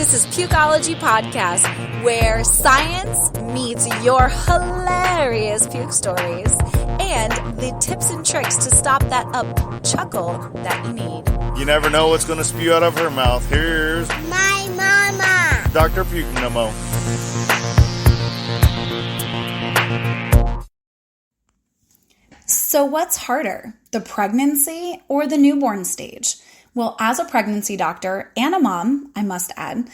This is Pukeology Podcast, where science meets your hilarious puke stories and the tips and tricks to stop that up chuckle that you need. You never know what's going to spew out of her mouth. Here's my mama, Dr. Pukeology. So what's harder, the pregnancy or the newborn stage? Well, as a pregnancy doctor and a mom, I must add,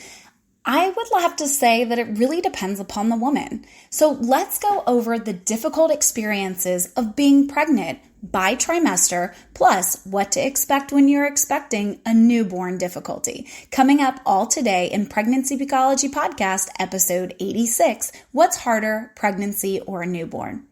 I would have to say that it really depends upon the woman. So let's go over the difficult experiences of being pregnant by trimester, plus what to expect when you're expecting a newborn difficulty. Coming up all today in Pregnancy Pukeology Podcast, episode 86, What's Harder, Pregnancy or a Newborn?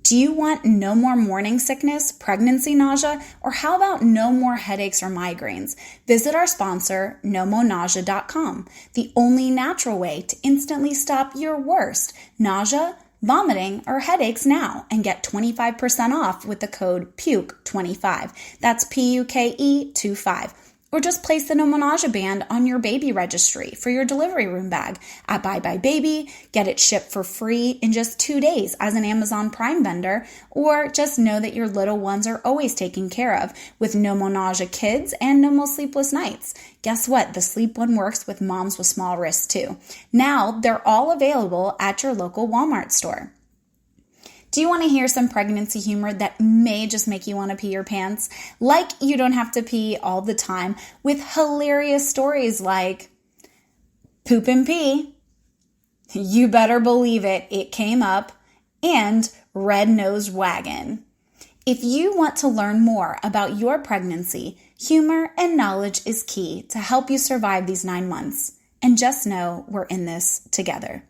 Do you want no more morning sickness, pregnancy nausea, or how about no more headaches or migraines? Visit our sponsor, nomonausea.com, the only natural way to instantly stop your worst nausea, vomiting, or headaches now and get 25% off with the code PUKE25. That's PUKE25. Or just place the No Nausea band on your baby registry for your delivery room bag at Bye Bye Baby. Get it shipped for free in just 2 days as an Amazon Prime vendor, or just know that your little ones are always taken care of with No More Nausea Kids and No More Sleepless Nights. Guess what? The sleep one works with moms with small wrists too. Now they're all available at your local Walmart store. Do you want to hear some pregnancy humor that may just make you want to pee your pants? Like you don't have to pee all the time, with hilarious stories like poop and pee, you better believe it, it came up, and red-nosed wagon. If you want to learn more about your pregnancy, humor and knowledge is key to help you survive these 9 months. And just know we're in this together.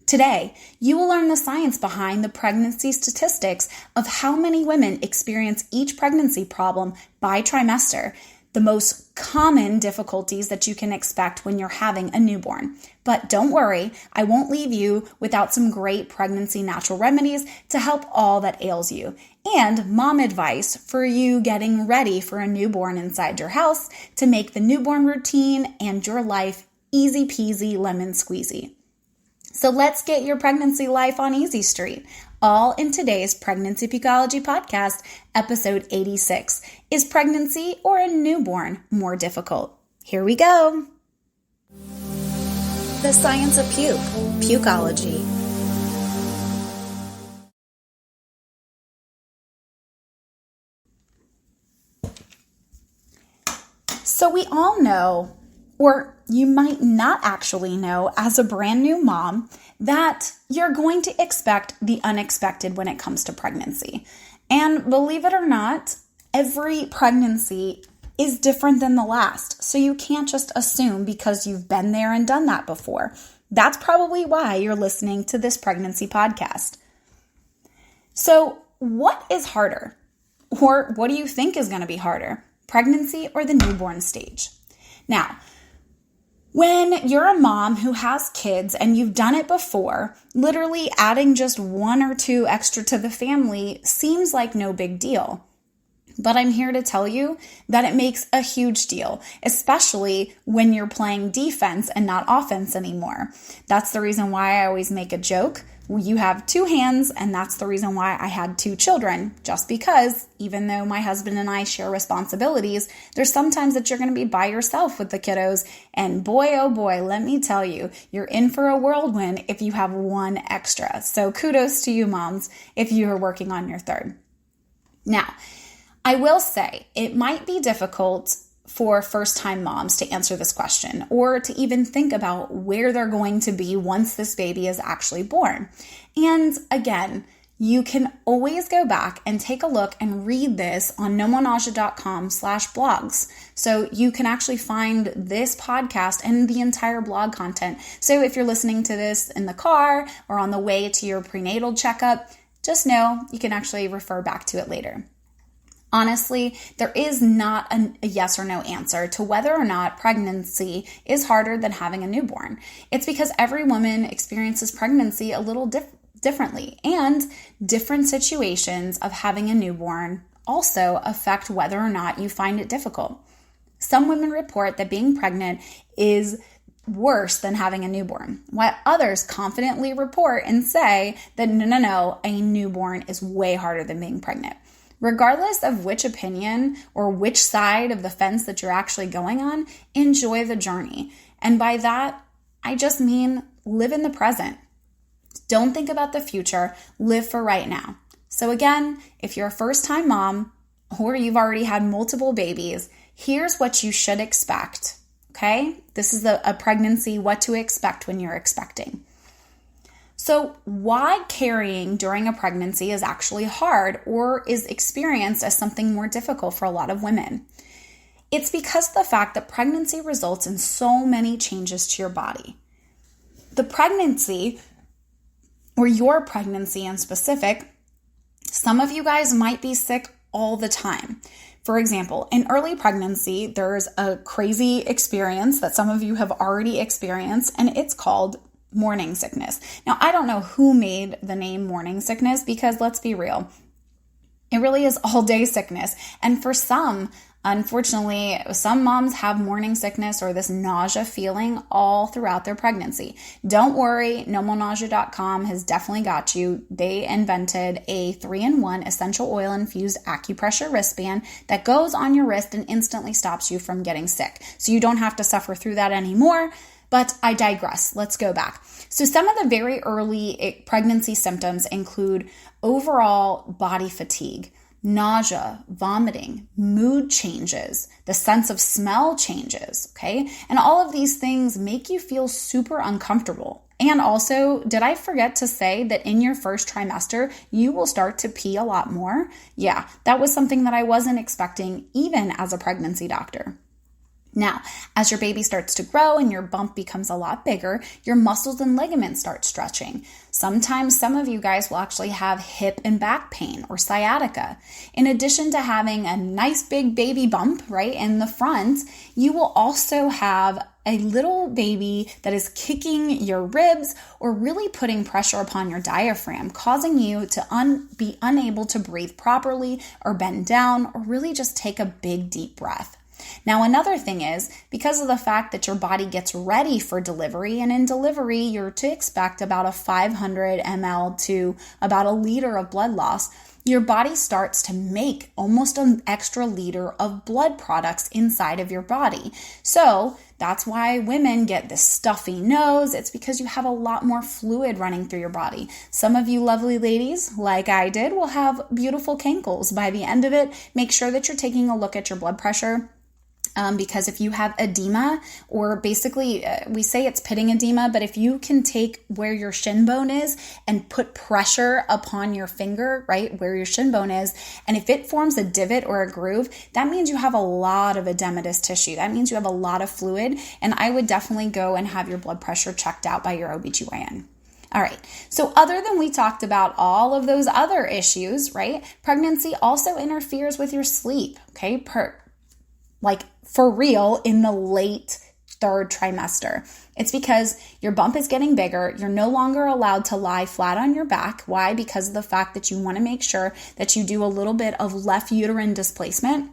Today, you will learn the science behind the pregnancy statistics of how many women experience each pregnancy problem by trimester, the most common difficulties that you can expect when you're having a newborn. But don't worry, I won't leave you without some great pregnancy natural remedies to help all that ails you, and mom advice for you getting ready for a newborn inside your house to make the newborn routine and your life easy peasy lemon squeezy. So let's get your pregnancy life on Easy Street. All in today's Pregnancy Pukeology Podcast, episode 86. Is pregnancy or a newborn more difficult? Here we go. The science of puke, Pukeology. So we all know, or you might not actually know as a brand new mom, that you're going to expect the unexpected when it comes to pregnancy. And believe it or not, every pregnancy is different than the last. So you can't just assume because you've been there and done that before. That's probably why you're listening to this pregnancy podcast. So what is harder? Or what do you think is going to be harder? Pregnancy or the newborn stage? Now, when you're a mom who has kids and you've done it before, literally adding just 1 or 2 extra to the family seems like no big deal. But I'm here to tell you that it makes a huge deal, especially when you're playing defense and not offense anymore. That's the reason why I always make a joke. You have 2 hands, and that's the reason why I had 2 children. Just because, even though my husband and I share responsibilities, there's sometimes that you're going to be by yourself with the kiddos. And boy, oh boy, let me tell you, you're in for a whirlwind if you have 1 extra. So kudos to you moms if you are working on your 3rd. Now, I will say it might be difficult for first-time moms to answer this question or to even think about where they're going to be once this baby is actually born. And again, you can always go back and take a look and read this on nomonausea.com/blogs. So you can actually find this podcast and the entire blog content. So if you're listening to this in the car or on the way to your prenatal checkup, just know you can actually refer back to it later. Honestly, there is not a yes or no answer to whether or not pregnancy is harder than having a newborn. It's because every woman experiences pregnancy a little differently, and different situations of having a newborn also affect whether or not you find it difficult. Some women report that being pregnant is worse than having a newborn, while others confidently report and say that no, a newborn is way harder than being pregnant. Regardless of which opinion or which side of the fence that you're actually going on, enjoy the journey. And by that, I just mean live in the present. Don't think about the future, live for right now. So again, if you're a first-time mom or you've already had multiple babies, here's what you should expect, okay? This is a pregnancy, what to expect when you're expecting. So why carrying during a pregnancy is actually hard or is experienced as something more difficult for a lot of women? It's because of the fact that pregnancy results in so many changes to your body. The pregnancy, or your pregnancy in specific, some of you guys might be sick all the time. For example, in early pregnancy, there's a crazy experience that some of you have already experienced, and it's called morning sickness. Now, I don't know who made the name morning sickness because let's be real, it really is all day sickness. And for some, unfortunately, some moms have morning sickness or this nausea feeling all throughout their pregnancy. Don't worry, NomoNausea.com has definitely got you. They invented a 3-in-1 essential oil infused acupressure wristband that goes on your wrist and instantly stops you from getting sick. So you don't have to suffer through that anymore. But I digress. Let's go back. So some of the very early pregnancy symptoms include overall body fatigue, nausea, vomiting, mood changes, the sense of smell changes, okay? And all of these things make you feel super uncomfortable. And also, did I forget to say that in your first trimester, you will start to pee a lot more? Yeah, that was something that I wasn't expecting even as a pregnancy doctor. Now, as your baby starts to grow and your bump becomes a lot bigger, your muscles and ligaments start stretching. Sometimes some of you guys will actually have hip and back pain or sciatica. In addition to having a nice big baby bump right in the front, you will also have a little baby that is kicking your ribs or really putting pressure upon your diaphragm, causing you to be unable to breathe properly or bend down or really just take a big deep breath. Now, another thing is, because of the fact that your body gets ready for delivery, and in delivery, you're to expect about a 500 ml to about a liter of blood loss, your body starts to make almost an extra liter of blood products inside of your body. So that's why women get this stuffy nose. It's because you have a lot more fluid running through your body. Some of you lovely ladies, like I did, will have beautiful cankles. By the end of it, make sure that you're taking a look at your blood pressure. Because if you have edema, or basically we say it's pitting edema, but if you can take where your shin bone is and put pressure upon your finger, right, where your shin bone is, and if it forms a divot or a groove, that means you have a lot of edematous tissue. That means you have a lot of fluid, and I would definitely go and have your blood pressure checked out by your OBGYN. All right, so other than we talked about all of those other issues, right, pregnancy also interferes with your sleep, okay, for real in the late third trimester. It's because your bump is getting bigger. You're no longer allowed to lie flat on your back. Why? Because of the fact that you want to make sure that you do a little bit of left uterine displacement.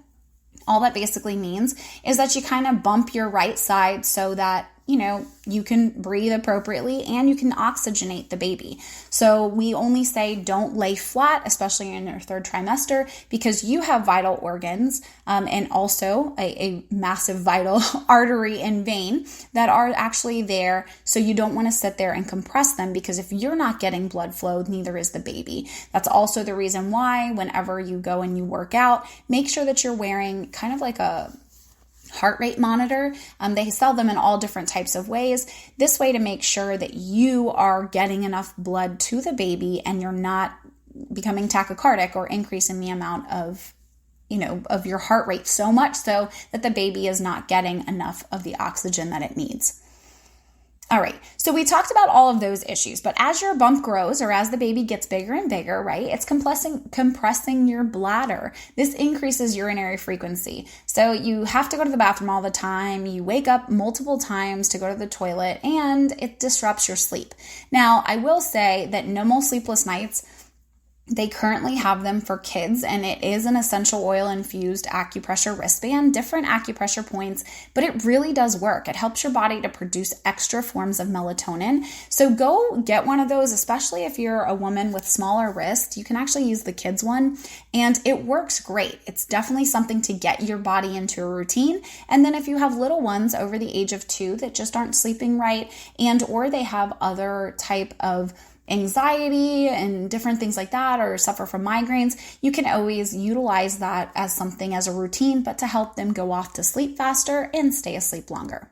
All that basically means is that you kind of bump your right side so that you can breathe appropriately and you can oxygenate the baby. So we only say don't lay flat, especially in your third trimester, because you have vital organs and also a massive vital artery and vein that are actually there. So you don't want to sit there and compress them, because if you're not getting blood flow, neither is the baby. That's also the reason why whenever you go and you work out, make sure that you're wearing kind of like a heart rate monitor. They sell them in all different types of ways. This way to make sure that you are getting enough blood to the baby and you're not becoming tachycardic or increasing the amount of your heart rate so much so that the baby is not getting enough of the oxygen that it needs. All right, so we talked about all of those issues, but as your bump grows or as the baby gets bigger and bigger, right, it's compressing your bladder. This increases urinary frequency. So you have to go to the bathroom all the time. You wake up multiple times to go to the toilet, and it disrupts your sleep. Now, I will say that no more sleepless nights They currently have them for kids, and it is an essential oil infused acupressure wristband, different acupressure points, but it really does work. It helps your body to produce extra forms of melatonin. So go get one of those, especially if you're a woman with smaller wrists. You can actually use the kids one, and it works great. It's definitely something to get your body into a routine. And then if you have little ones over the age of 2 that just aren't sleeping right, and or they have other type of anxiety and different things like that, or suffer from migraines, you can always utilize that as something as a routine, but to help them go off to sleep faster and stay asleep longer.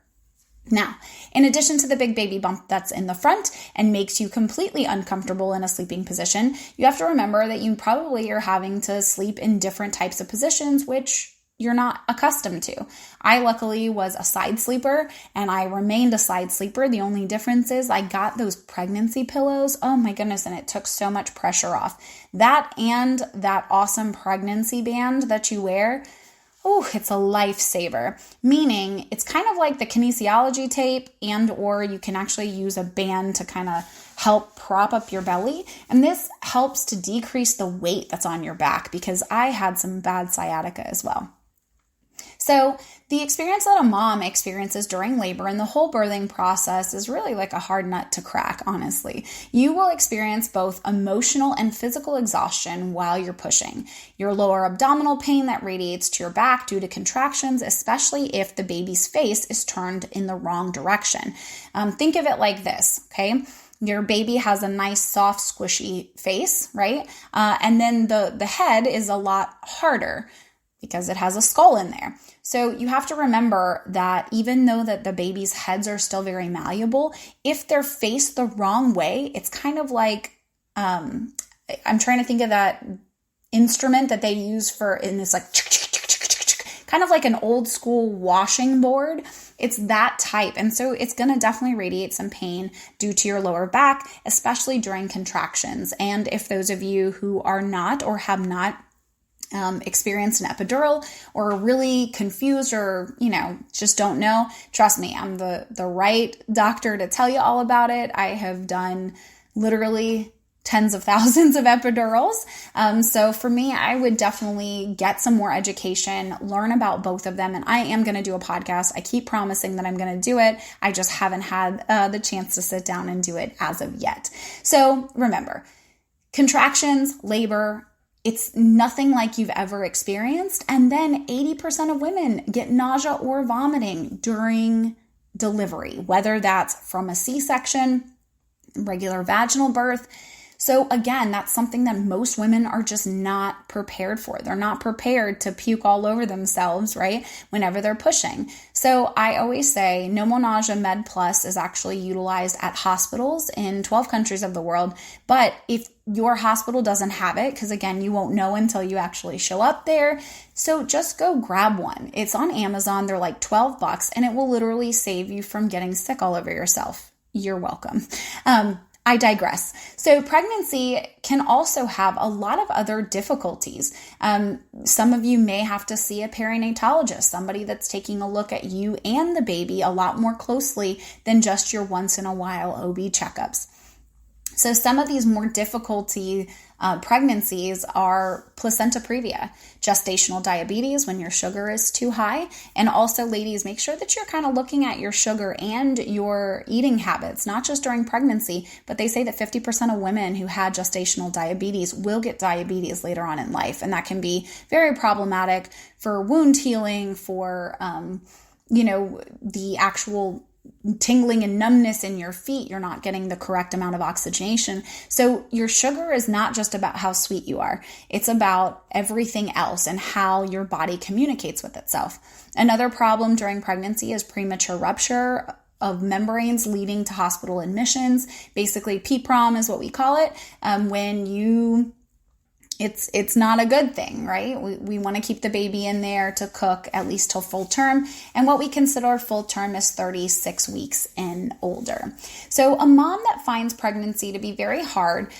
Now, in addition to the big baby bump that's in the front and makes you completely uncomfortable in a sleeping position, you have to remember that you probably are having to sleep in different types of positions, which you're not accustomed to. I luckily was a side sleeper, and I remained a side sleeper. The only difference is I got those pregnancy pillows. Oh my goodness, and it took so much pressure off. That and that awesome pregnancy band that you wear, oh, it's a lifesaver. Meaning it's kind of like the kinesiology tape, and or you can actually use a band to kind of help prop up your belly. And this helps to decrease the weight that's on your back, because I had some bad sciatica as well. So the experience that a mom experiences during labor and the whole birthing process is really like a hard nut to crack, honestly. You will experience both emotional and physical exhaustion while you're pushing. Your lower abdominal pain that radiates to your back due to contractions, especially if the baby's face is turned in the wrong direction. Think of it like this, okay? Your baby has a nice, soft, squishy face, right? And then the head is a lot harder because it has a skull in there. So you have to remember that even though that the baby's heads are still very malleable, if they're faced the wrong way, it's kind of like, I'm trying to think of that instrument that they use and it's like, kind of like an old school washing board. It's that type. And so it's going to definitely radiate some pain due to your lower back, especially during contractions. And if those of you who are not or have not experienced an epidural or are really confused or, just don't know, trust me, I'm the right doctor to tell you all about it. I have done literally tens of thousands of epidurals. So for me, I would definitely get some more education, learn about both of them. And I am going to do a podcast. I keep promising that I'm going to do it. I just haven't had the chance to sit down and do it as of yet. So remember, contractions, labor, it's nothing like you've ever experienced. And then 80% of women get nausea or vomiting during delivery, whether that's from a C-section, regular vaginal birth. So again, that's something that most women are just not prepared for. They're not prepared to puke all over themselves, right? Whenever they're pushing. So I always say No More Nausea Med Plus is actually utilized at hospitals in 12 countries of the world. But if your hospital doesn't have it, because again, you won't know until you actually show up there. So just go grab one. It's on Amazon. They're like $12 and it will literally save you from getting sick all over yourself. You're welcome. I digress. So pregnancy can also have a lot of other difficulties. Some of you may have to see a perinatologist, somebody that's taking a look at you and the baby a lot more closely than just your once in a while OB checkups. So some of these more difficulty pregnancies are placenta previa, gestational diabetes when your sugar is too high, and also ladies, make sure that you're kind of looking at your sugar and your eating habits, not just during pregnancy, but they say that 50% of women who had gestational diabetes will get diabetes later on in life, and that can be very problematic for wound healing, for the actual tingling and numbness in your feet. You're not getting the correct amount of oxygenation. So your sugar is not just about how sweet you are. It's about everything else and how your body communicates with itself. Another problem during pregnancy is premature rupture of membranes leading to hospital admissions. Basically, PPROM is what we call it. It's not a good thing, right? We want to keep the baby in there to cook at least till full term. And what we consider full term is 36 weeks and older. So a mom that finds pregnancy to be very hard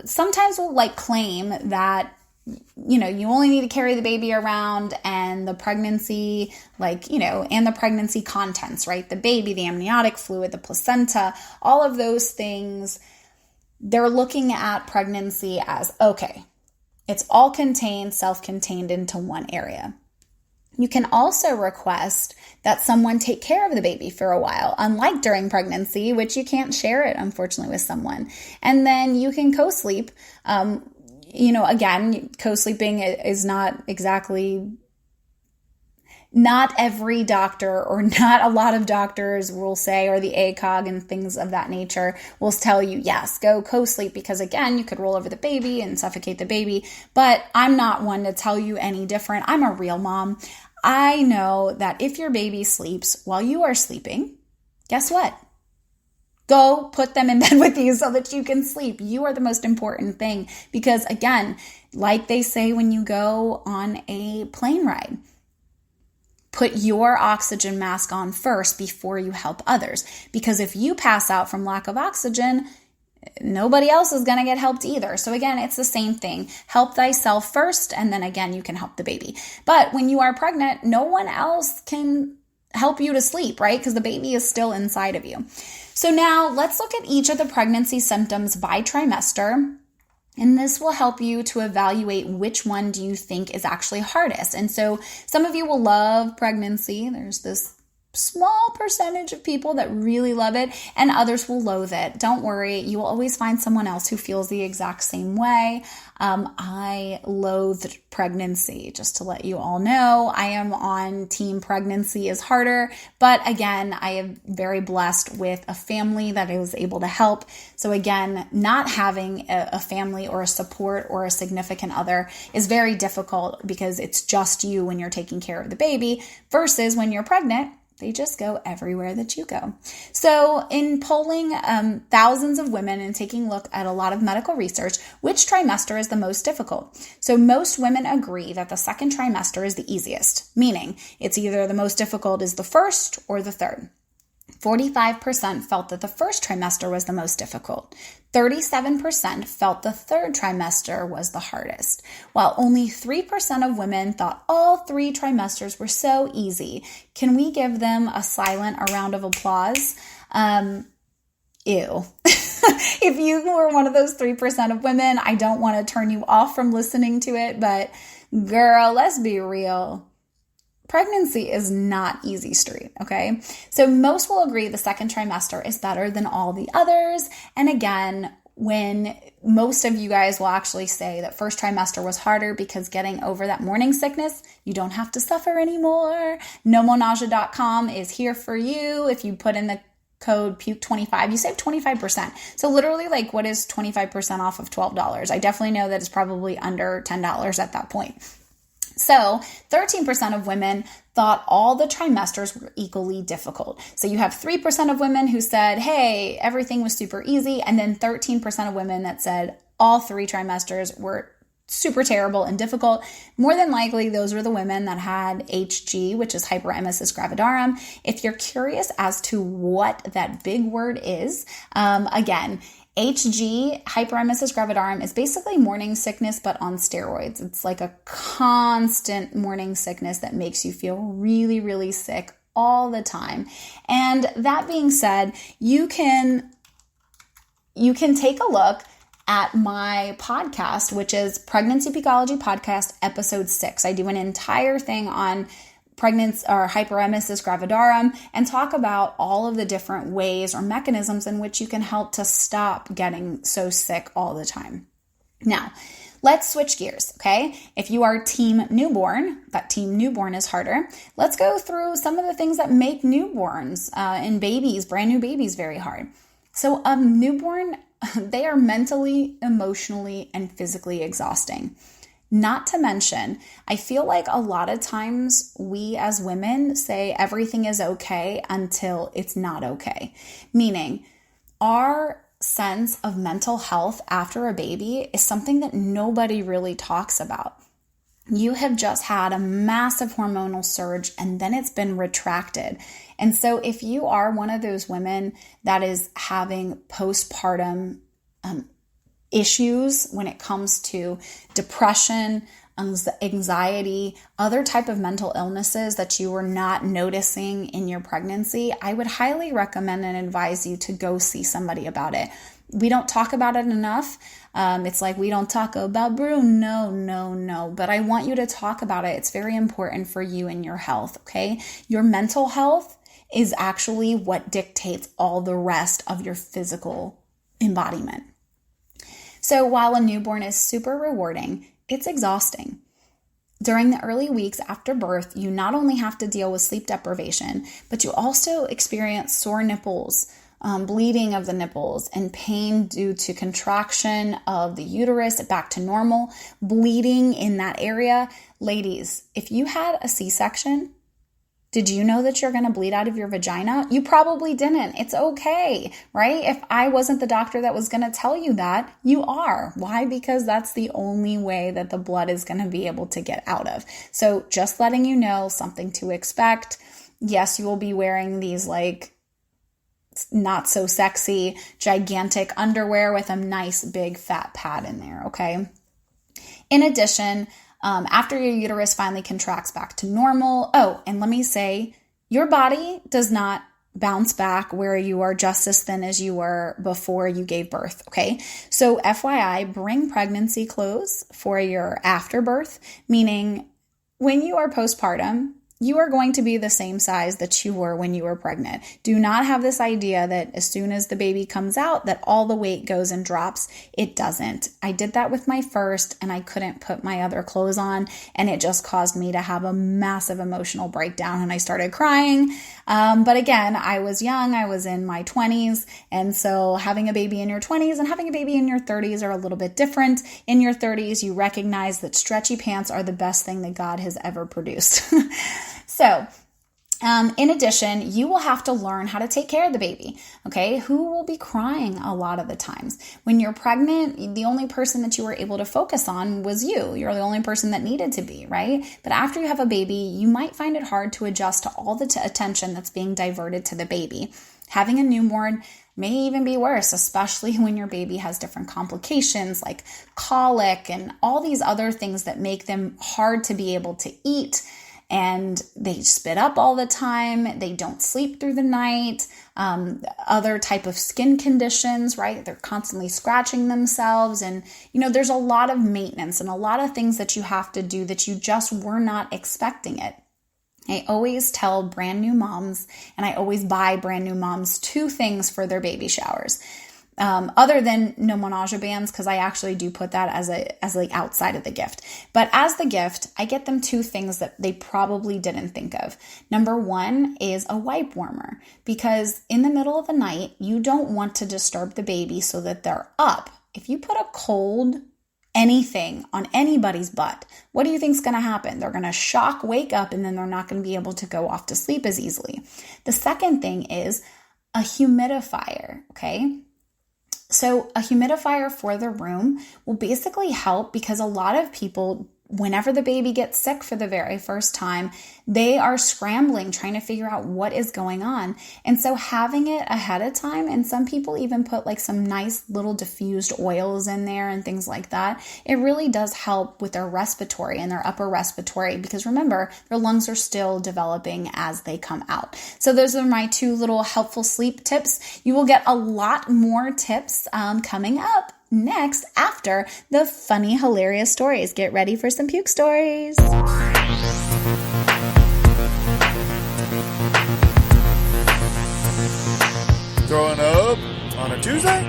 sometimes will claim that, you only need to carry the baby around and the pregnancy, and the pregnancy contents, right? The baby, the amniotic fluid, the placenta, all of those things, they're looking at pregnancy as, okay, it's all contained, self-contained into one area. You can also request that someone take care of the baby for a while, unlike during pregnancy, which you can't share it, unfortunately, with someone. And then you can co-sleep. Again, co-sleeping is not exactly, not every doctor or not a lot of doctors will say, or the ACOG and things of that nature will tell you, yes, go co-sleep, because again, you could roll over the baby and suffocate the baby. But I'm not one to tell you any different. I'm a real mom. I know that if your baby sleeps while you are sleeping, guess what? Go put them in bed with you so that you can sleep. You are the most important thing, because again, like they say when you go on a plane ride, put your oxygen mask on first before you help others. Because if you pass out from lack of oxygen, nobody else is going to get helped either. So again, it's the same thing. Help thyself first, and then again, you can help the baby. But when you are pregnant, no one else can help you to sleep, right? Because the baby is still inside of you. So now let's look at each of the pregnancy symptoms by trimester. And this will help you to evaluate which one do you think is actually hardest. And so some of you will love pregnancy. There's this small percentage of people that really love it, and others will loathe it. Don't worry, you will always find someone else who feels the exact same way. I loathed pregnancy, just to let you all know. I am on team pregnancy is harder, but again, I am very blessed with a family that I was able to help. So again, not having a family or a support or a significant other is very difficult, because it's just you when you're taking care of the baby, versus when you're pregnant, they just go everywhere that you go. So in polling thousands of women and taking a look at a lot of medical research, which trimester is the most difficult? So most women agree that the second trimester is the easiest, meaning it's either the most difficult is the first or the third. 45% felt that the first trimester was the most difficult. 37% felt the third trimester was the hardest, while only 3% of women thought all 3 trimesters were so easy. Can we give them a round of applause? Ew. If you were one of those 3% of women, I don't want to turn you off from listening to it, but girl, let's be real. Pregnancy is not easy street, okay? So most will agree the second trimester is better than all the others. And again, when most of you guys will actually say that first trimester was harder because getting over that morning sickness, you don't have to suffer anymore. Nomonausea.com is here for you. If you put in the code Puke25, you save 25%. So literally, like, what is 25% off of $12? I definitely know that it's probably under $10 at that point. So 13% of women thought all the trimesters were equally difficult. So you have 3% of women who said, hey, everything was super easy. And then 13% of women that said all 3 trimesters were super terrible and difficult. More than likely, those were the women that had HG, which is hyperemesis gravidarum. If you're curious as to what that big word is, again, HG, hyperemesis gravidarum, is basically morning sickness, but on steroids. It's like a constant morning sickness that makes you feel really, really sick all the time. And that being said, you can take a look at my podcast, which is Pregnancy Pukeology Podcast, episode 6. I do an entire thing on pregnancy or hyperemesis gravidarum and talk about all of the different ways or mechanisms in which you can help to stop getting so sick all the time. Now, let's switch gears, okay? If you are team newborn, that team newborn is harder. Let's go through some of the things that make newborns and babies, brand new babies, very hard. So newborn, they are mentally, emotionally, and physically exhausting. Not to mention, I feel like a lot of times we as women say everything is okay until it's not okay. Meaning, our sense of mental health after a baby is something that nobody really talks about. You have just had a massive hormonal surge and then it's been retracted. And so if you are one of those women that is having postpartum issues when it comes to depression, anxiety, other type of mental illnesses that you were not noticing in your pregnancy, I would highly recommend and advise you to go see somebody about it. We don't talk about it enough. It's like we don't talk about Bruno, no. But I want you to talk about it. It's very important for you and your health, okay? Your mental health is actually what dictates all the rest of your physical embodiment. So while a newborn is super rewarding, it's exhausting. During the early weeks after birth, you not only have to deal with sleep deprivation, but you also experience sore nipples, bleeding of the nipples, and pain due to contraction of the uterus back to normal, bleeding in that area. Ladies, if you had a C-section, did you know that you're going to bleed out of your vagina? You probably didn't. It's okay, right? If I wasn't the doctor that was going to tell you that, you are. Why? Because that's the only way that the blood is going to be able to get out of. So just letting you know something to expect. Yes, you will be wearing these like not so sexy, gigantic underwear with a nice big fat pad in there, okay? In addition, after your uterus finally contracts back to normal, and let me say, your body does not bounce back where you are just as thin as you were before you gave birth, okay? So FYI, bring pregnancy clothes for your afterbirth, meaning when you are postpartum, you are going to be the same size that you were when you were pregnant. Do not have this idea that as soon as the baby comes out, that all the weight goes and drops. It doesn't. I did that with my first, and I couldn't put my other clothes on, and it just caused me to have a massive emotional breakdown, and I started crying. But again, I was young. I was in my 20s, and so having a baby in your 20s and having a baby in your 30s are a little bit different. In your 30s, you recognize that stretchy pants are the best thing that God has ever produced. So, in addition, you will have to learn how to take care of the baby, okay? Who will be crying a lot of the times? When you're pregnant, the only person that you were able to focus on was you. You're the only person that needed to be, right? But after you have a baby, you might find it hard to adjust to all the attention that's being diverted to the baby. Having a newborn may even be worse, especially when your baby has different complications like colic and all these other things that make them hard to be able to eat. And they spit up all the time. They don't sleep through the night. Other type of skin conditions, right? They're constantly scratching themselves. And, there's a lot of maintenance and a lot of things that you have to do that you just were not expecting it. I always tell brand new moms, and I always buy brand new moms 2 things for their baby showers. Other than no menage bands, because I actually do put that as like outside of the gift. But as the gift, I get them 2 things that they probably didn't think of. Number 1 is a wipe warmer, because in the middle of the night, you don't want to disturb the baby so that they're up. If you put a cold anything on anybody's butt, what do you think is going to happen? They're going to shock, wake up, and then they're not going to be able to go off to sleep as easily. The second thing is a humidifier, okay? So a humidifier for the room will basically help, because a lot of people, whenever the baby gets sick for the very first time, they are scrambling, trying to figure out what is going on. And so having it ahead of time, and some people even put like some nice little diffused oils in there and things like that, it really does help with their respiratory and their upper respiratory, because remember, their lungs are still developing as they come out. So those are my 2 little helpful sleep tips. You will get a lot more tips coming up next after the funny, hilarious stories. Get ready for some puke stories. Throwing up on a Tuesday?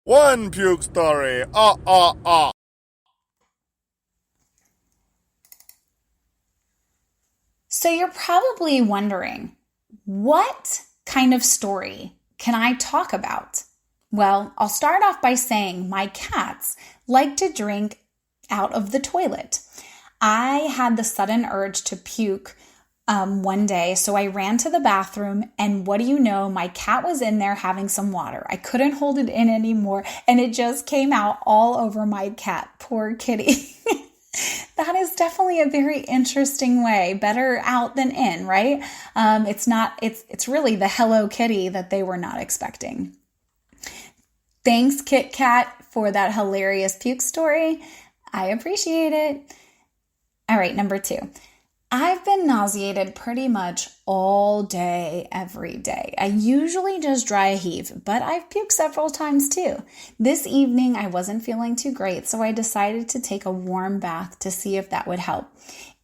One puke story. So you're probably wondering, what kind of story can I talk about? Well, I'll start off by saying my cats like to drink out of the toilet. I had the sudden urge to puke one day, so I ran to the bathroom, and what do you know? My cat was in there having some water. I couldn't hold it in anymore, and it just came out all over my cat. Poor kitty. That is definitely a very interesting way. Better out than in, right? It's really the Hello Kitty that they were not expecting. Thanks, Kit Kat, for that hilarious puke story. I appreciate it. All right, number 2. I've been nauseated pretty much all day, every day. I usually just dry heave, but I've puked several times too. This evening, I wasn't feeling too great, so I decided to take a warm bath to see if that would help.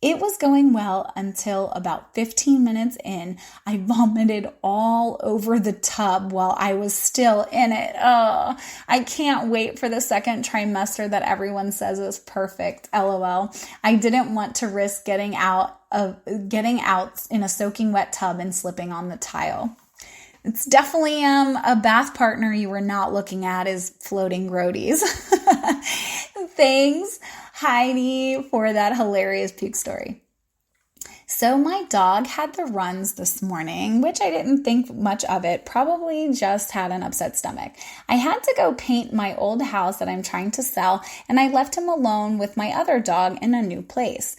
It was going well until about 15 minutes in, I vomited all over the tub while I was still in it. Oh, I can't wait for the second trimester that everyone says is perfect. LOL. I didn't want to risk getting out in a soaking wet tub and slipping on the tile. It's definitely a bath partner you were not looking at is floating roadies. Thanks, Heidi, for that hilarious puke story. So my dog had the runs this morning, which I didn't think much of it, probably just had an upset stomach. I had to go paint my old house that I'm trying to sell, and I left him alone with my other dog in a new place.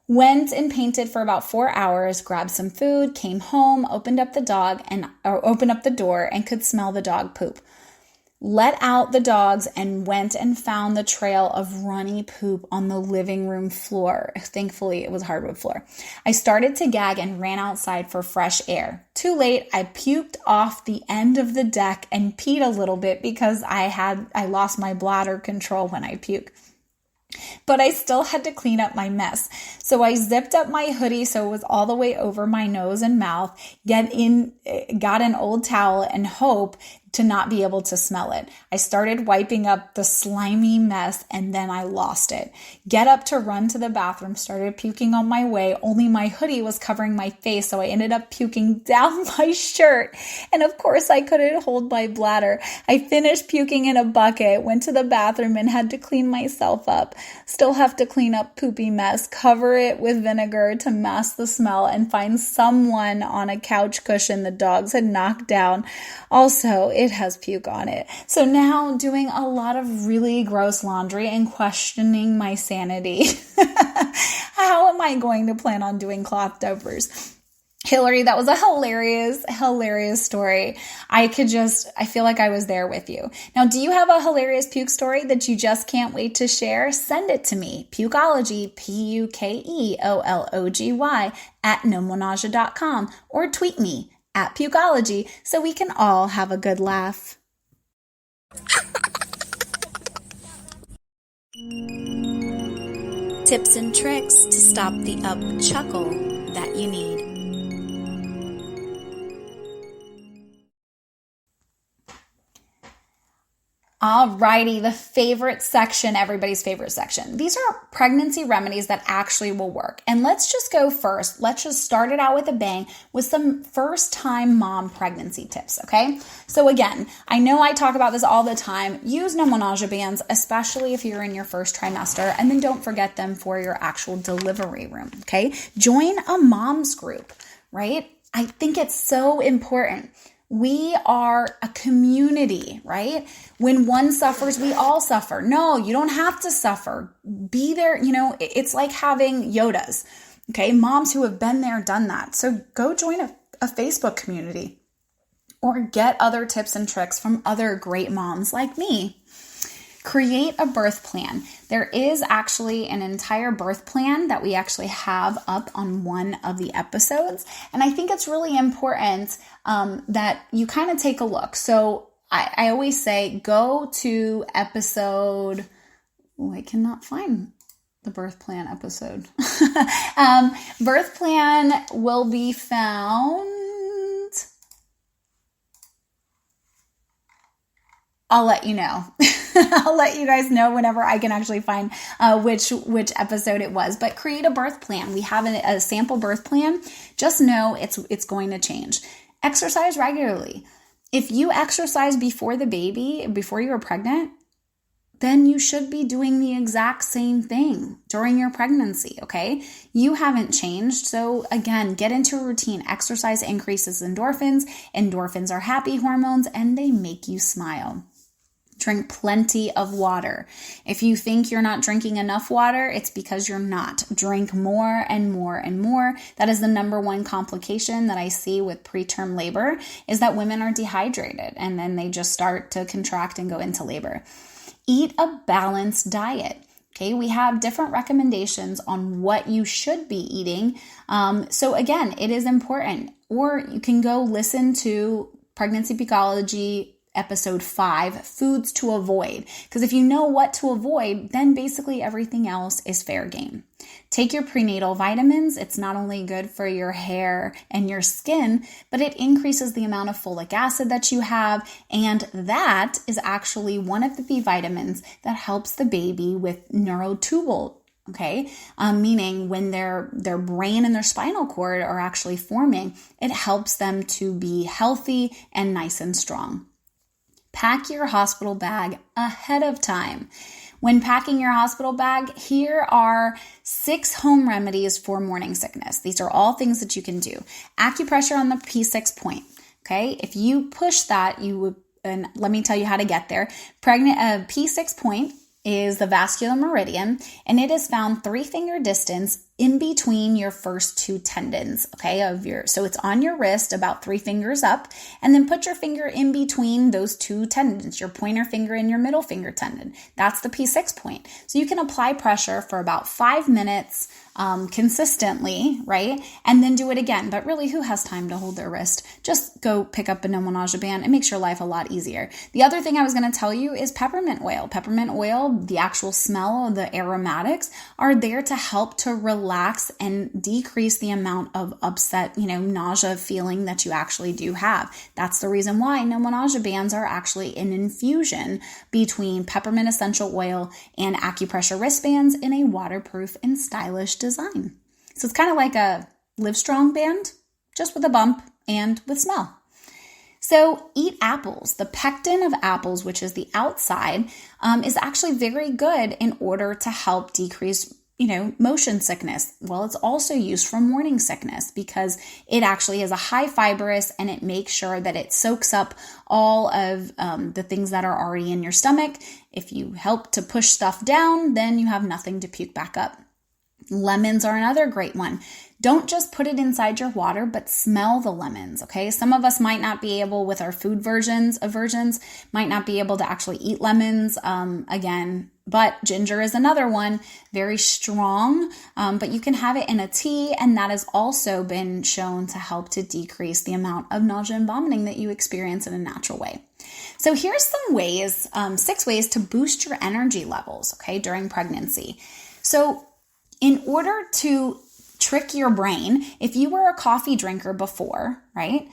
Went and painted for about 4 hours, grabbed some food, came home, opened up the door and could smell the dog poop. Let out the dogs and went and found the trail of runny poop on the living room floor. Thankfully, it was hardwood floor. I started to gag and ran outside for fresh air. Too late, I puked off the end of the deck and peed a little bit because I lost my bladder control when I puke. But I still had to clean up my mess. So I zipped up my hoodie so it was all the way over my nose and mouth, got an old towel and hope to not be able to smell it. I started wiping up the slimy mess and then I lost it. Get up to run to the bathroom, started puking on my way, only my hoodie was covering my face, so I ended up puking down my shirt. And of course I couldn't hold my bladder. I finished puking in a bucket, went to the bathroom and had to clean myself up. Still have to clean up poopy mess, cover it with vinegar to mask the smell, and find someone on a couch cushion the dogs had knocked down. Also, it has puke on it. So now doing a lot of really gross laundry and questioning my sanity. How am I going to plan on doing cloth diapers? Hillary, that was a hilarious story. I feel like I was there with you. Now, do you have a hilarious puke story that you just can't wait to share? Send it to me. Pukeology, Pukeology @nomonaja.com or tweet me @Pukeology so we can all have a good laugh. Tips and tricks to stop the up chuckle that you need. Alrighty, the favorite section, everybody's favorite section. These are pregnancy remedies that actually will work. And let's just go first. Let's just start it out with a bang with some first-time mom pregnancy tips, okay? So again, I know I talk about this all the time. Use No Monaja bands, especially if you're in your first trimester, and then don't forget them for your actual delivery room, okay? Join a mom's group, right? I think it's so important. We are a community, right? When one suffers, we all suffer. No, you don't have to suffer. Be there, it's like having Yodas, okay? Moms who have been there, done that. So go join a Facebook community or get other tips and tricks from other great moms like me. Create a birth plan. There is actually an entire birth plan that we actually have up on one of the episodes. And I think it's really important that you kind of take a look. So I always say, go to episode, I cannot find the birth plan episode. Birth plan will be found. I'll let you know. I'll let you guys know whenever I can actually find which episode it was. But create a birth plan. We have a sample birth plan. Just know it's going to change. Exercise regularly. If you exercise before the baby, before you were pregnant, then you should be doing the exact same thing during your pregnancy, okay? You haven't changed. So again, get into a routine. Exercise increases endorphins. Endorphins are happy hormones and they make you smile. Drink plenty of water. If you think you're not drinking enough water, it's because you're not. Drink more and more and more. That is the number one complication that I see with preterm labor is that women are dehydrated and then they just start to contract and go into labor. Eat a balanced diet. Okay, we have different recommendations on what you should be eating. So again, it is important. Or you can go listen to Pregnancy Pukeology episode 5, foods to avoid. Because if you know what to avoid, then basically everything else is fair game. Take your prenatal vitamins. It's not only good for your hair and your skin, but it increases the amount of folic acid that you have. And that is actually one of the B vitamins that helps the baby with neurotubal. Okay, meaning when their brain and their spinal cord are actually forming, it helps them to be healthy and nice and strong. Pack your hospital bag ahead of time. When packing your hospital bag, here are 6 home remedies for morning sickness. These are all things that you can do. Acupressure on the P6 point. Okay, if you push that, you would, and let me tell you how to get there. P6 point is the vascular meridian, and it is found 3-finger distance in between your first 2 tendons, okay, so it's on your wrist about 3 fingers up, and then put your finger in between those 2 tendons, your pointer finger and your middle finger tendon. That's the P6 point. So you can apply pressure for about 5 minutes consistently, right? And then do it again. But really, who has time to hold their wrist? Just go pick up a no-monage-band. It makes your life a lot easier. The other thing I was going to tell you is peppermint oil. Peppermint oil, the actual smell of the aromatics are there to help to relax and decrease the amount of upset, nausea feeling that you actually do have. That's the reason why no-monage-bands are actually an infusion between peppermint essential oil and acupressure wristbands in a waterproof and stylish design. So it's kind of like a Livestrong band, just with a bump and with smell. So eat apples. The pectin of apples, which is the outside, is actually very good in order to help decrease motion sickness. Well, it's also used for morning sickness because it actually is a high fibrous and it makes sure that it soaks up all of the things that are already in your stomach. If you help to push stuff down, then you have nothing to puke back up. Lemons are another great one. Don't just put it inside your water, but smell the lemons, okay? Some of us might not be able, with our food aversions, might not be able to actually eat lemons again, but ginger is another one, very strong, but you can have it in a tea, and that has also been shown to help to decrease the amount of nausea and vomiting that you experience in a natural way. So here's some ways, 6 ways to boost your energy levels, okay, during pregnancy. So in order to trick your brain, if you were a coffee drinker before, right,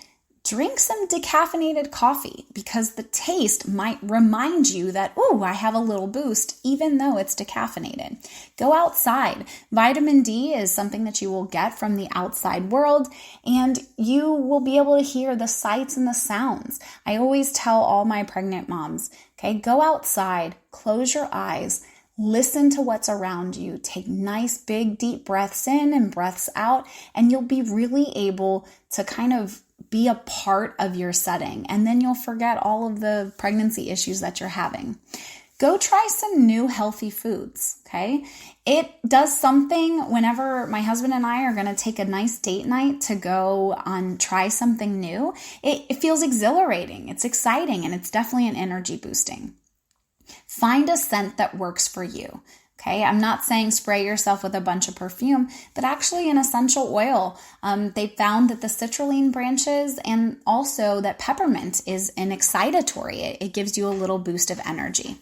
drink some decaffeinated coffee because the taste might remind you that, oh, I have a little boost, even though it's decaffeinated. Go outside. Vitamin D is something that you will get from the outside world, and you will be able to hear the sights and the sounds. I always tell all my pregnant moms, okay, go outside, close your eyes, listen to what's around you. Take nice, big, deep breaths in and breaths out, and you'll be really able to kind of be a part of your setting. And then you'll forget all of the pregnancy issues that you're having. Go try some new healthy foods, okay? It does something whenever my husband and I are going to take a nice date night to go try something new. It feels exhilarating, it's exciting, and it's definitely an energy boosting. Find a scent that works for you. Okay, I'm not saying spray yourself with a bunch of perfume, but actually an essential oil. They found that the citrulline branches and also that peppermint is an excitatory. It gives you a little boost of energy.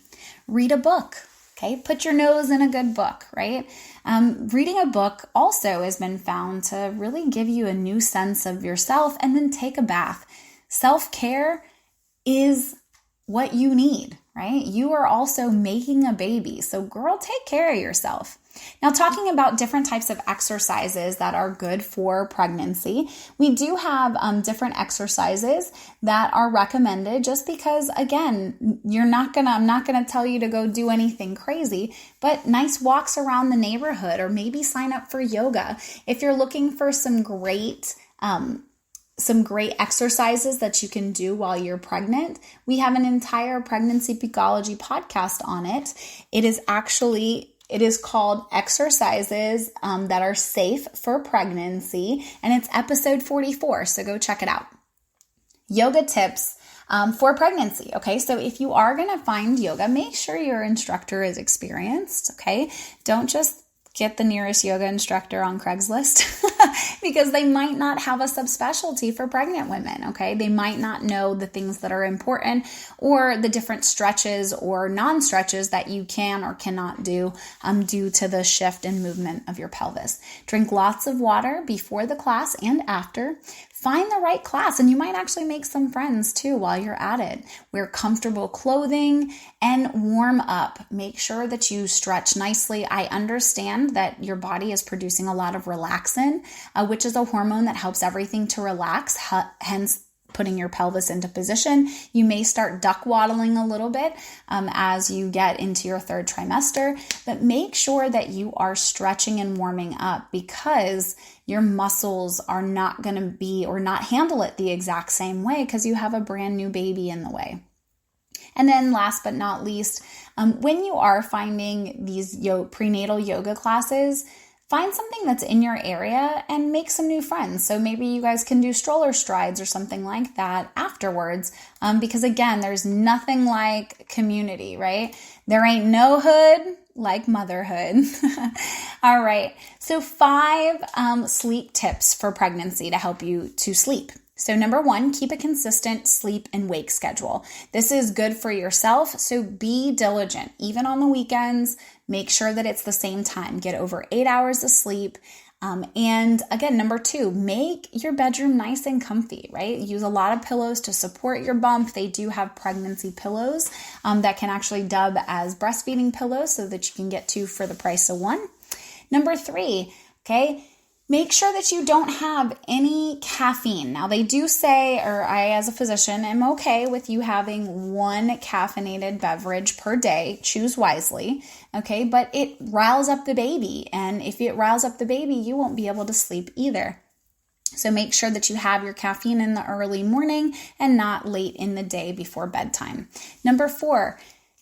Read a book. Okay, put your nose in a good book, right? Reading a book also has been found to really give you a new sense of yourself, and then take a bath. Self-care is what you need, right? You are also making a baby. So girl, take care of yourself. Now, talking about different types of exercises that are good for pregnancy, we do have different exercises that are recommended just because, again, I'm not gonna tell you to go do anything crazy, but nice walks around the neighborhood, or maybe sign up for yoga. If you're looking for some great exercises that you can do while you're pregnant, we have an entire Pregnancy Pukeology podcast on it. It is called Exercises That Are Safe for Pregnancy, and it's episode 44, so go check it out. Yoga tips. for pregnancy. Okay, so if you are going to find yoga, make sure your instructor is experienced. Okay, don't just get the nearest yoga instructor on Craigslist because they might not have a subspecialty for pregnant women, okay? They might not know the things that are important or the different stretches or non-stretches that you can or cannot do due to the shift in movement of your pelvis. Drink lots of water before the class and after. Find the right class, and you might actually make some friends too while you're at it. Wear comfortable clothing and warm up. Make sure that you stretch nicely. I understand that your body is producing a lot of relaxin, which is a hormone that helps everything to relax, hence putting your pelvis into position. You may start duck waddling a little bit as you get into your third trimester, but make sure that you are stretching and warming up because your muscles are not going to be or not handle it the exact same way because you have a brand new baby in the way. And then last but not least, when you are finding these prenatal yoga classes, find something that's in your area and make some new friends. So maybe you guys can do stroller strides or something like that afterwards. Because again, there's nothing like community, right? There ain't no hood like motherhood. All right. So 5 sleep tips for pregnancy to help you to sleep. So number 1, keep a consistent sleep and wake schedule. This is good for yourself, so be diligent. Even on the weekends, make sure that it's the same time. Get over 8 hours of sleep. And again, number 2, make your bedroom nice and comfy, right? Use a lot of pillows to support your bump. They do have pregnancy pillows that can actually dub as breastfeeding pillows so that you can get 2 for the price of 1. Number 3, okay? Make sure that you don't have any caffeine. Now, they do say, or I as a physician am okay with you having 1 caffeinated beverage per day. Choose wisely, okay? But it riles up the baby, and if it riles up the baby, you won't be able to sleep either. So make sure that you have your caffeine in the early morning and not late in the day before bedtime. Number 4,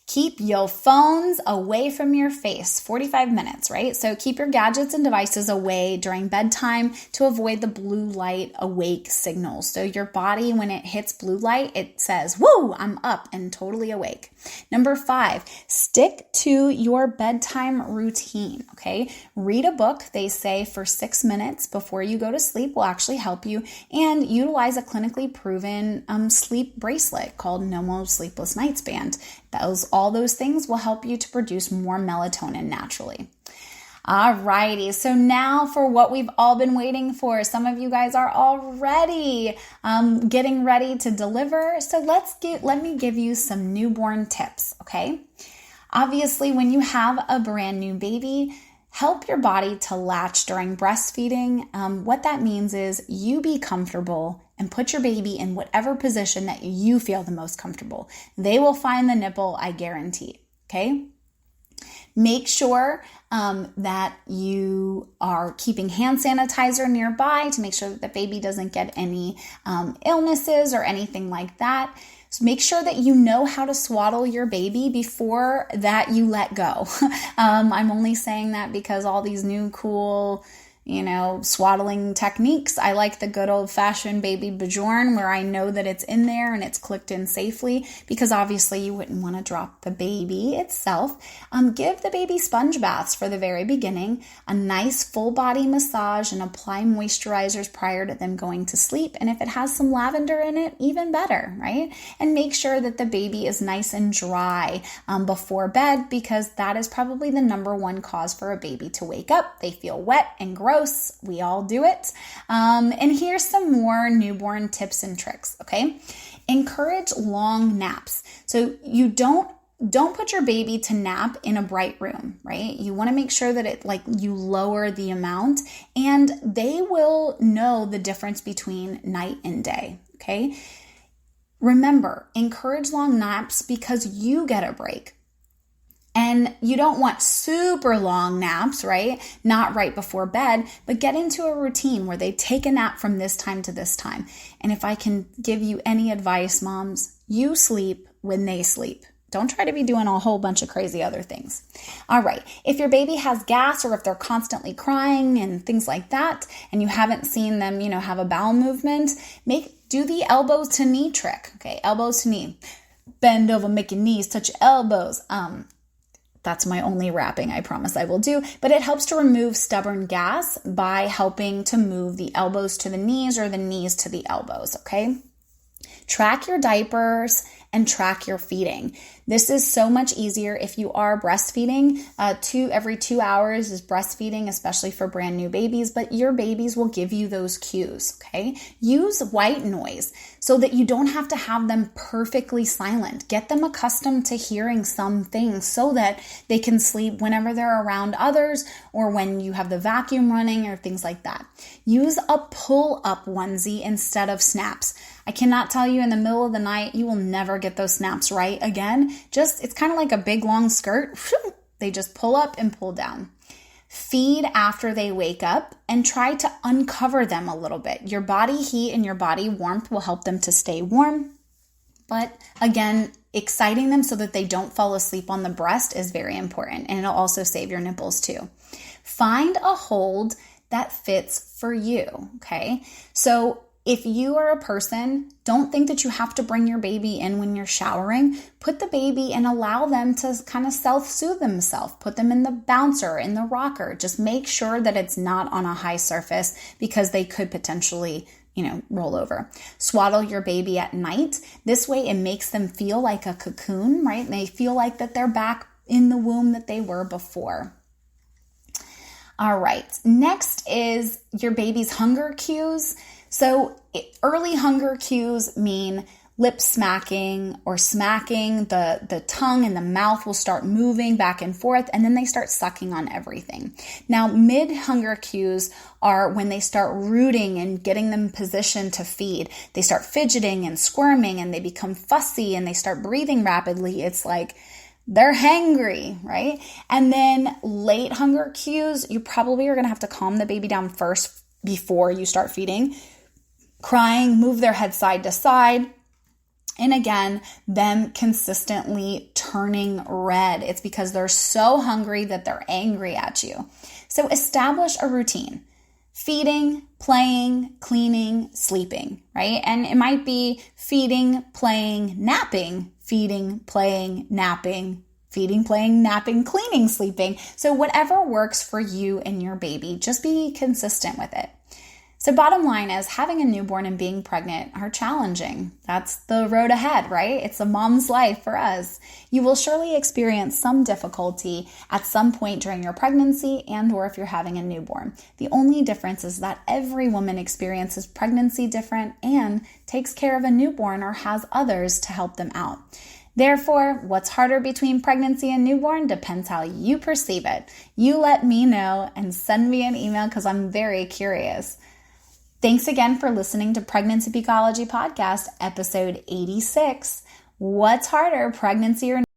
keep your phones away from your face, 45 minutes, right? So keep your gadgets and devices away during bedtime to avoid the blue light awake signals. So your body, when it hits blue light, it says, woo, I'm up and totally awake. Number 5, stick to your bedtime routine, okay? Read a book, they say, for 6 minutes before you go to sleep will actually help you, and utilize a clinically proven sleep bracelet called No More Sleepless Nights Band. All those things will help you to produce more melatonin naturally. Alrighty, so now for what we've all been waiting for. Some of you guys are already getting ready to deliver. So let me give you some newborn tips, okay? Obviously, when you have a brand new baby, help your body to latch during breastfeeding. What that means is you be comfortable and put your baby in whatever position that you feel the most comfortable. They will find the nipple, I guarantee, okay? Make sure that you are keeping hand sanitizer nearby to make sure that the baby doesn't get any illnesses or anything like that. So make sure that you know how to swaddle your baby before that you let go. I'm only saying that because all these new cool swaddling techniques. I like the good old fashioned baby Bjorn where I know that it's in there and it's clicked in safely, because obviously you wouldn't want to drop the baby itself. Give the baby sponge baths for the very beginning, a nice full body massage, and apply moisturizers prior to them going to sleep. And if it has some lavender in it, even better, right? And make sure that the baby is nice and dry before bed, because that is probably the number 1 cause for a baby to wake up. They feel wet and gross. We all do it. And here's some more newborn tips and tricks, okay? Encourage long naps. So you don't put your baby to nap in a bright room, right? You want to make sure that you lower the amount, and they will know the difference between night and day, okay? Remember, encourage long naps because you get a break. And you don't want super long naps, right? Not right before bed, but get into a routine where they take a nap from this time to this time. And if I can give you any advice, moms, you sleep when they sleep. Don't try to be doing a whole bunch of crazy other things. All right. If your baby has gas, or if they're constantly crying and things like that, and you haven't seen them, have a bowel movement, do do the elbows to knee trick. Okay, elbows to knee. Bend over, make your knees touch your elbows. That's my only wrapping I promise I will do. But it helps to remove stubborn gas by helping to move the elbows to the knees or the knees to the elbows, okay? Track your diapers and track your feeding. This is so much easier if you are breastfeeding. Every 2 hours is breastfeeding, especially for brand new babies, but your babies will give you those cues, okay? Use white noise so that you don't have to have them perfectly silent. Get them accustomed to hearing some things so that they can sleep whenever they're around others or when you have the vacuum running or things like that. Use a pull-up onesie instead of snaps. I cannot tell you in the middle of the night, you will never get those snaps right again. It's kind of like a big long skirt. They just pull up and pull down. Feed after they wake up and try to uncover them a little bit. Your body heat and your body warmth will help them to stay warm. But again, exciting them so that they don't fall asleep on the breast is very important. And it'll also save your nipples too. Find a hold that fits for you, okay? So if you are a person, don't think that you have to bring your baby in when you're showering. Put the baby and allow them to kind of self-soothe themselves. Put them in the bouncer, in the rocker. Just make sure that it's not on a high surface because they could potentially, roll over. Swaddle your baby at night. This way it makes them feel like a cocoon, right? They feel like that they're back in the womb that they were before. All right, next is your baby's hunger cues. So early hunger cues mean lip smacking or smacking. The tongue and the mouth will start moving back and forth, and then they start sucking on everything. Now, mid-hunger cues are when they start rooting and getting them positioned to feed. They start fidgeting and squirming, and they become fussy, and they start breathing rapidly. It's like they're hangry, right? And then late hunger cues, you probably are going to have to calm the baby down first before you start feeding. Crying, move their head side to side. And again, them consistently turning red. It's because they're so hungry that they're angry at you. So establish a routine. Feeding, playing, cleaning, sleeping, right? And it might be feeding, playing, napping, feeding, playing, napping, feeding, playing, napping, cleaning, sleeping. So whatever works for you and your baby, just be consistent with it. So bottom line is having a newborn and being pregnant are challenging. That's the road ahead, right? It's a mom's life for us. You will surely experience some difficulty at some point during your pregnancy and or if you're having a newborn. The only difference is that every woman experiences pregnancy different and takes care of a newborn or has others to help them out. Therefore, what's harder between pregnancy and newborn depends how you perceive it. You let me know and send me an email because I'm very curious. Thanks again for listening to Pregnancy Pukeology Podcast, episode 86. What's harder, pregnancy or